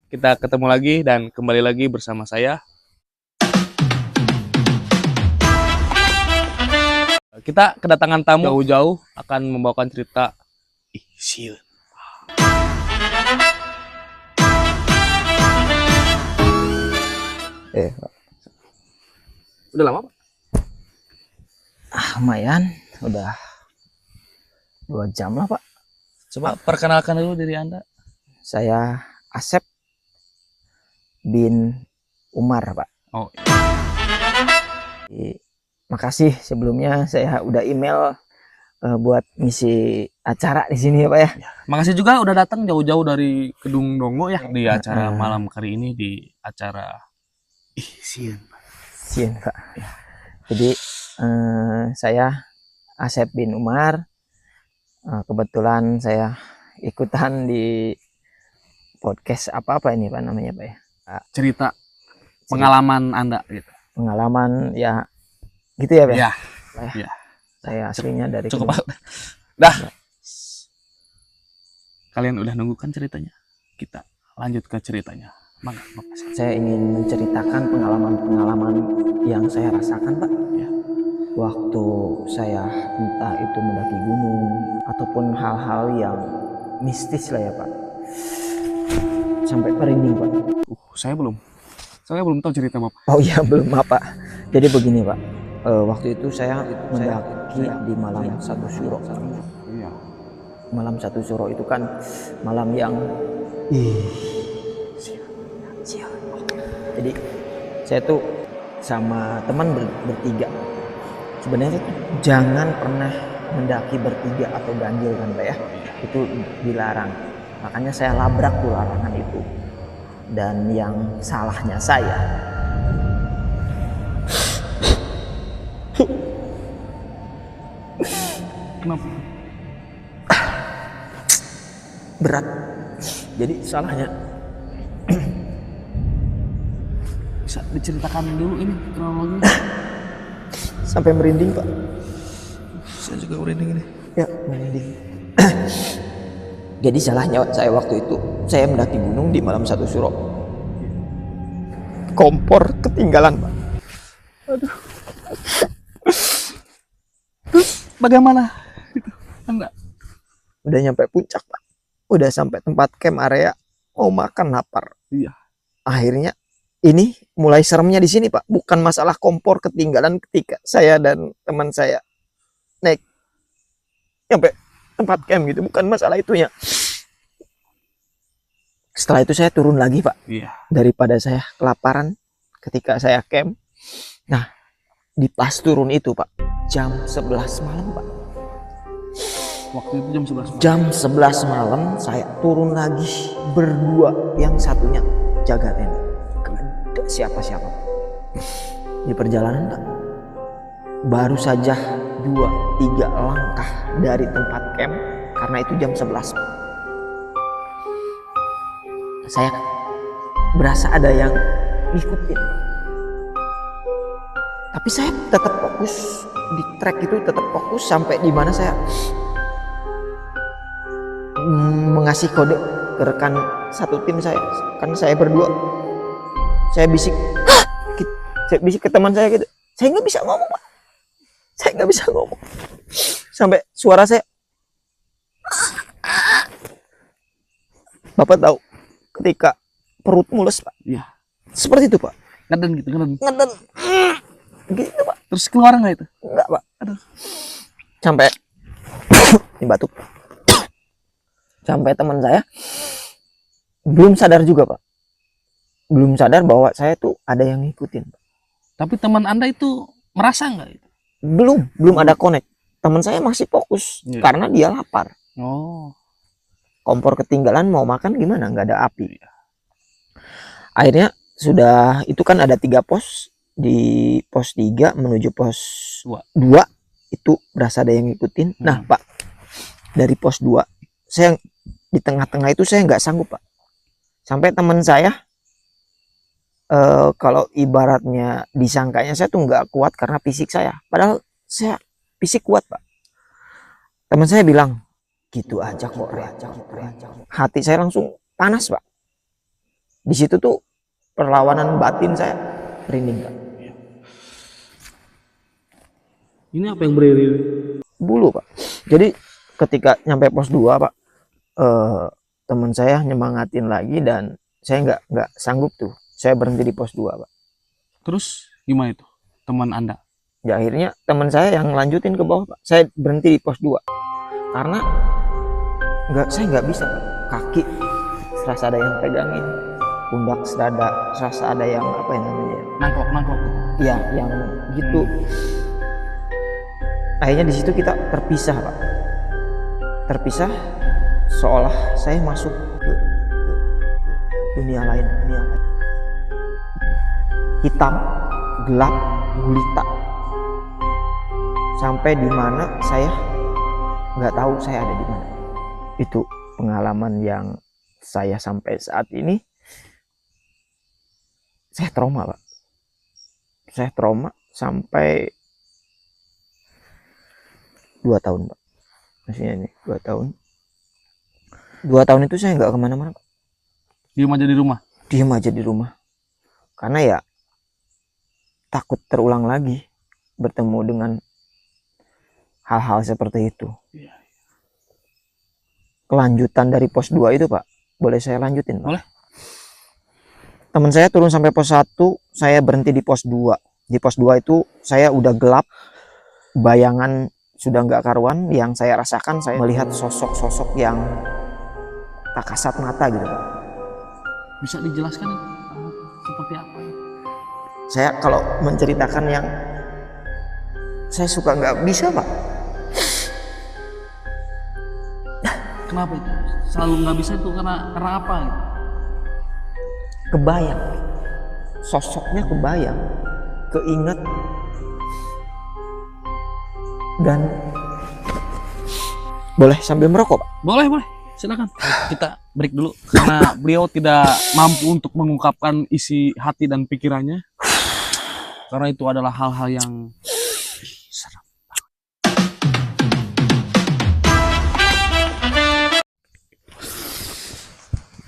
kita ketemu lagi dan kembali lagi bersama saya. Kita kedatangan tamu jauh-jauh akan membawakan cerita. Sieun. Udah lama, Pak? Lumayan, udah 2 jam lah, Pak. Coba perkenalkan dulu diri Anda. Saya Asep bin Umar, Pak. Oh. Makasih sebelumnya saya udah email buat ngisi acara di sini ya, Pak ya. Makasih juga udah datang jauh-jauh dari Kedung Dongo ya di acara malam kali ini, di acara Sieun, Pak. Jadi saya Asep bin Umar. Kebetulan saya ikutan di podcast apa ini Pak namanya, Pak ya? Cerita pengalaman Anda gitu. Pengalaman ya gitu ya, Pak. Iya. Ya. Saya aslinya dari cukup, Pak. Dah. Kalian udah nunggu kan ceritanya? Kita lanjut ke ceritanya. Makasih. Saya ingin menceritakan pengalaman-pengalaman yang saya rasakan, Pak. Ya. Waktu saya entah itu mendaki gunung ataupun hal-hal yang mistis lah ya, Pak. Sampai merinding, Pak. Saya belum tahu cerita, Bapak. Oh iya, belum, Pak. Jadi begini, Pak. Waktu itu saya mendaki di malam satu suro. Iya. Malam satu suro itu kan malam yang jadi saya tuh sama teman bertiga. Sebenarnya jangan pernah mendaki bertiga atau ganjil kan, Pak ya. Itu dilarang. Makanya saya labrak tuh larangan itu. Dan yang salahnya saya Kenapa? berat. Jadi salahnya Bisa diceritakan dulu ini kronologi. sampai merinding, Pak. Saya juga merinding ini. Ya, merinding. Jadi salahnya saya waktu itu, saya mendaki gunung di malam satu suro. Kompor ketinggalan, Pak. Aduh. Terus bagaimana? Gitu. Enggak. Udah nyampe puncak, Pak. Udah sampai tempat camp area, mau makan lapar. Iya. Akhirnya ini mulai seremnya di sini, Pak. Bukan masalah kompor ketinggalan ketika saya dan teman saya naik sampai tempat camp gitu, bukan masalah itunya. Setelah itu saya turun lagi, Pak. Iya. Daripada saya kelaparan ketika saya camp. Nah, di pas turun itu, Pak, jam 11 malam, Pak. Waktu itu jam 11 malam. Jam 11 malam saya turun lagi berdua, yang satunya jaga tenda. Tidak siapa-siapa. Di perjalanan, Pak, baru saja 2-3 langkah dari tempat camp, karena itu jam 11. Saya berasa ada yang ngikutin. Tapi saya tetap fokus di trek itu, tetap fokus sampai di mana saya mengasih kode ke rekan satu tim saya. Kan saya berdua. Saya bisik, saya bisik ke teman saya gitu. Saya nggak bisa ngomong, Pak. Saya nggak bisa ngomong. Sampai suara saya, Bapak tahu, ketika perut mules, Pak. Iya. Seperti itu, Pak. Ngeden gitu, ngeden. Ngeden. Gitu, Pak. Terus keluar nggak itu? Enggak, Pak. Aduh. Sampai ini batuk. Sampai teman saya belum sadar juga, Pak. Belum sadar bahwa saya tuh ada yang ngikutin, Pak. Tapi teman Anda itu merasa nggak itu? Belum ada connect. Teman saya masih fokus karena dia lapar. Oh. Kompor ketinggalan, mau makan gimana? Nggak ada api. Akhirnya sudah, itu kan ada 3 pos. Di pos 3 menuju pos 2 itu berasa ada yang ngikutin. Nah, Pak, dari pos 2 saya di tengah-tengah itu saya nggak sanggup, Pak. Sampai teman saya kalau ibaratnya disangkanya saya tuh nggak kuat karena fisik saya, padahal saya fisik kuat, Pak. Teman saya bilang, gitu aja kok, hati saya langsung panas, Pak. Di situ tuh perlawanan batin saya merinding Pak. Ini apa yang berdiri? Bulu Pak. Jadi ketika nyampe pos 2 Pak, teman saya nyemangatin lagi dan saya nggak sanggup tuh. Saya berhenti di pos 2 Pak. Terus gimana itu teman Anda? Ya akhirnya teman saya yang lanjutin ke bawah Pak. Saya berhenti di pos 2 karena saya nggak bisa Pak. Kaki serasa ada yang pegangin, pundak serasa ada yang apa ya namanya, Nangkok ya yang gitu. Akhirnya di situ kita terpisah Pak, terpisah seolah saya masuk ke dunia lain, hitam, gelap, gulita, sampai di mana saya nggak tahu saya ada di mana. Itu pengalaman yang saya sampai saat ini saya trauma Pak. Saya trauma sampai 2 tahun Pak. Maksudnya ini 2 tahun. 2 tahun itu saya nggak kemana-mana Pak. Diam aja di rumah? Diam aja di rumah. Karena ya takut terulang lagi bertemu dengan hal-hal seperti itu. Kelanjutan dari pos 2 itu Pak, boleh saya lanjutin Pak? Boleh. Teman saya turun sampai pos 1, saya berhenti di pos 2. Di pos 2 itu saya udah gelap, bayangan sudah nggak karuan. Yang saya rasakan, saya melihat sosok-sosok yang tak kasat mata gitu Pak. Bisa dijelaskan seperti apa? Saya kalau menceritakan yang saya suka nggak bisa Pak. Kenapa itu? Selalu nggak bisa itu karena apa? Kebayang, sosoknya kebayang, keinget, dan boleh sambil merokok Pak? Boleh, silakan. Kita break dulu karena beliau tidak mampu untuk mengungkapkan isi hati dan pikirannya, karena itu adalah hal-hal yang serem.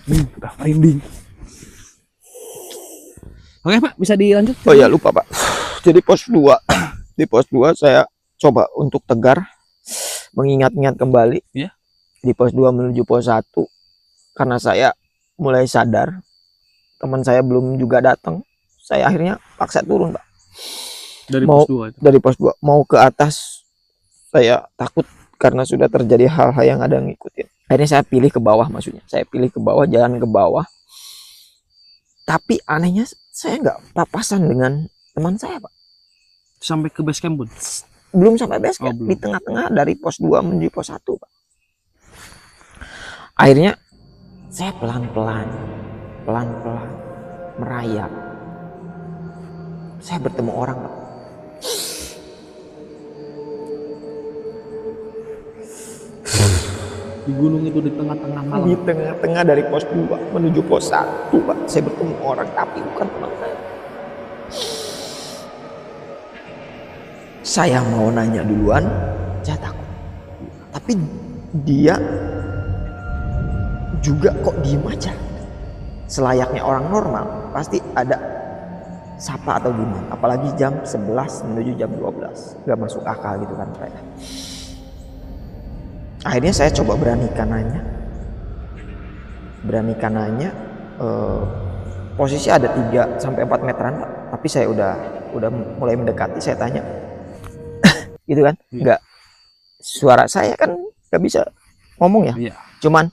Udah merinding. Oke Pak, bisa dilanjut? Oh ya lupa Pak. Jadi pos 2, di pos 2 saya coba untuk tegar, mengingat-ingat kembali. Ya. Di pos 2 menuju pos 1, karena saya mulai sadar teman saya belum juga datang, saya akhirnya paksa turun Pak. Dari pos 2 itu? Dari pos 2 mau ke atas, saya takut karena sudah terjadi hal-hal yang ada ngikutin. Akhirnya saya pilih ke bawah, maksudnya saya pilih ke bawah, jalan ke bawah. Tapi anehnya saya nggak papasan dengan teman saya Pak. Sampai ke base camp pun? Belum sampai base camp, belum. di tengah-tengah dari pos 2 menuju pos 1 Pak. Akhirnya saya pelan-pelan merayap. Saya bertemu orang Pak. Di gunung itu di tengah-tengah malam? Di tengah-tengah dari pos 2 menuju pos 1 Pak. Saya bertemu orang, tapi bukan teman saya. Saya mau nanya duluan, saya takut. Tapi dia juga kok diem aja. Selayaknya orang normal, pasti ada sapa atau gimana. Apalagi jam 11 menuju jam 12. Gak masuk akal gitu kan mereka. Akhirnya saya coba beranikan nanya. Posisi ada 3-4 meteran Pak. Tapi saya udah mulai mendekati, saya tanya. Gitu kan, nggak, suara saya kan nggak bisa ngomong ya, cuman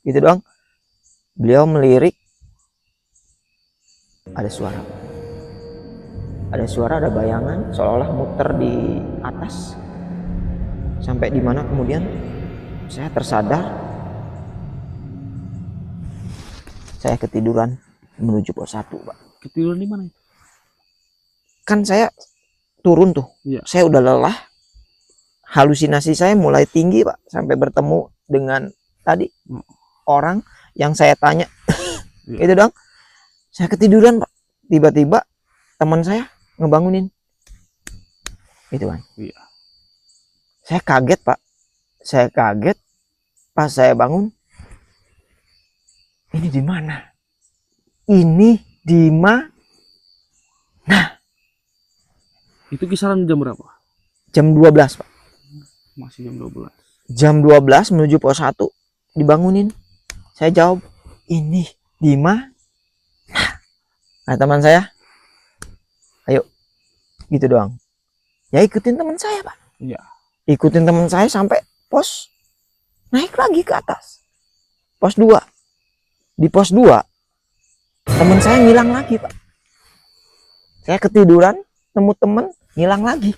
gitu doang. Beliau melirik, ada suara, ada bayangan seolah-olah muter di atas, sampai di mana kemudian saya tersadar, saya ketiduran menuju pos 1 Pak. Ketiduran di mana? Kan saya turun tuh, saya udah lelah, halusinasi saya mulai tinggi Pak, sampai bertemu dengan tadi orang yang saya tanya. Itu dong, saya ketiduran Pak, tiba-tiba teman saya ngebangunin, itu kan. Saya kaget Pak, pas saya bangun Ini di mana? Ini di mana? Itu kisaran jam berapa? Jam 12, Pak. Masih jam 12. Jam 12 menuju pos 1 dibangunin. Saya jawab, ini di mana? Nah, teman saya, ayo, gitu doang. Ya ikutin teman saya, Pak. Iya. Ikutin teman saya sampai pos, naik lagi ke atas. Pos 2. Di pos 2, teman saya ngilang lagi, Pak. Saya ketiduran, nemu teman, ngilang lagi.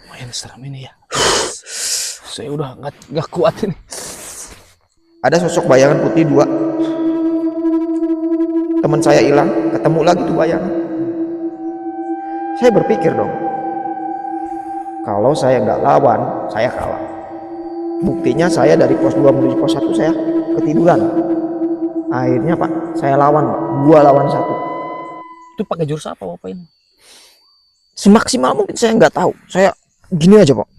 Lumayan seram ini ya. Saya udah nggak kuat ini. Ada sosok bayangan putih 2. Teman saya hilang, ketemu lagi tuh bayangan. Saya berpikir dong, kalau saya nggak lawan, saya kalah. Buktinya saya dari pos 2 menuju pos 1 saya ketiduran. Akhirnya Pak, saya lawan Pak. 2 lawan 1. Itu pakai jurus apa Bapak ini? Semaksimal mungkin saya nggak tahu. Saya gini aja Pak.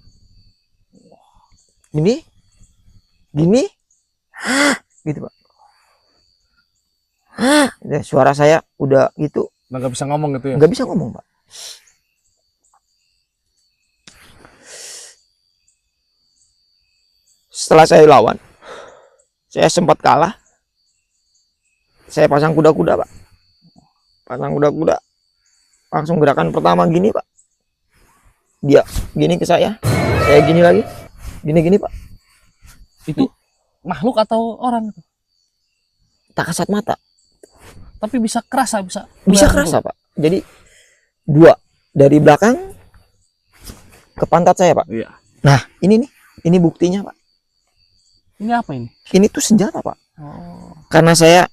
Gini, gitu Pak. Ya, suara saya udah gitu, Nggak bisa ngomong gitu ya? nggak bisa ngomong Pak. Setelah saya lawan, saya sempat kalah. Saya pasang kuda-kuda Pak. Pasang kuda-kuda. Langsung gerakan pertama gini Pak. Dia gini ke saya gini lagi. Gini Pak. Itu makhluk atau orang? Tak kasat mata. Tapi bisa kerasa, Bisa kerasa Pak. Jadi 2 dari belakang ke pantat saya Pak. Iya. Nah ini nih, ini buktinya Pak. Ini apa ini? Ini tuh senjata Pak. Oh. Karena saya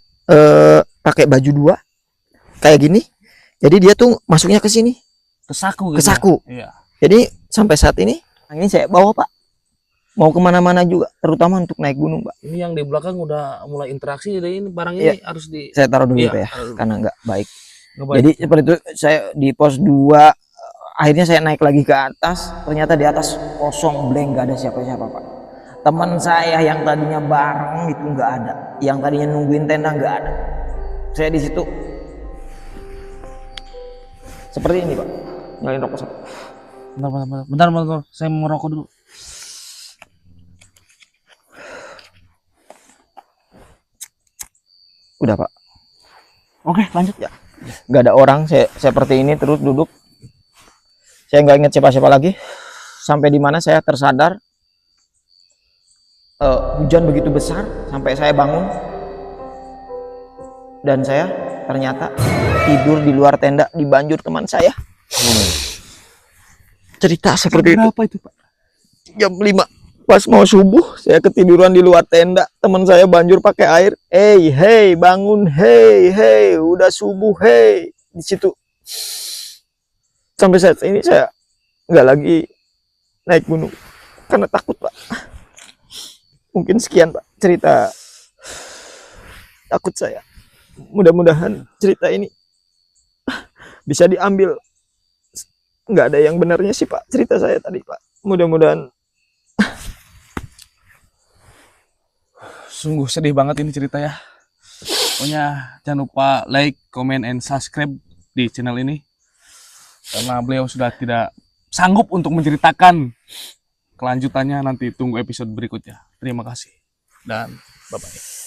pakai baju 2 kayak gini, jadi dia tuh masuknya ke sini, Ke saku. ke gitu saku. Ya? Iya. Jadi sampai saat ini saya bawa Pak, mau kemana-mana juga, terutama untuk naik gunung Pak. Ini yang di belakang udah mulai interaksi, jadi ini barang Iya. ini harus di. Saya taruh dulu Iya, Pak ya, taruh dulu. karena nggak baik. Nggak baik. Jadi seperti itu, saya di pos 2, akhirnya saya naik lagi ke atas, ternyata di atas kosong, blank, nggak ada siapa-siapa Pak. Teman saya yang tadinya bareng itu nggak ada, yang tadinya nungguin tenda nggak ada. Saya di situ seperti ini Pak, nyalain rokok satu. Bentar. Saya mau merokok dulu. Udah Pak, Oke, lanjut ya. nggak ada orang, saya seperti ini terus duduk. Saya nggak ingat siapa-siapa lagi. Sampai di mana saya tersadar, hujan begitu besar sampai saya bangun, dan saya ternyata tidur di luar tenda di banjur teman saya. Cerita seperti itu. Berapa itu Pak? Jam 5 pas mau subuh, saya ketiduran di luar tenda, teman saya banjur pakai air. Hey bangun, hey udah subuh, hey. Di situ sampai saat ini saya nggak lagi naik gunung karena takut Pak. Mungkin sekian Pak cerita takut saya. Mudah-mudahan cerita ini bisa diambil, nggak ada yang benarnya sih Pak cerita saya tadi Pak. Mudah-mudahan. Sungguh sedih banget ini cerita ya. Pokoknya jangan lupa like, comment, and subscribe di channel ini. Karena beliau sudah tidak sanggup untuk menceritakan kelanjutannya, nanti tunggu episode berikutnya. Terima kasih dan bye-bye.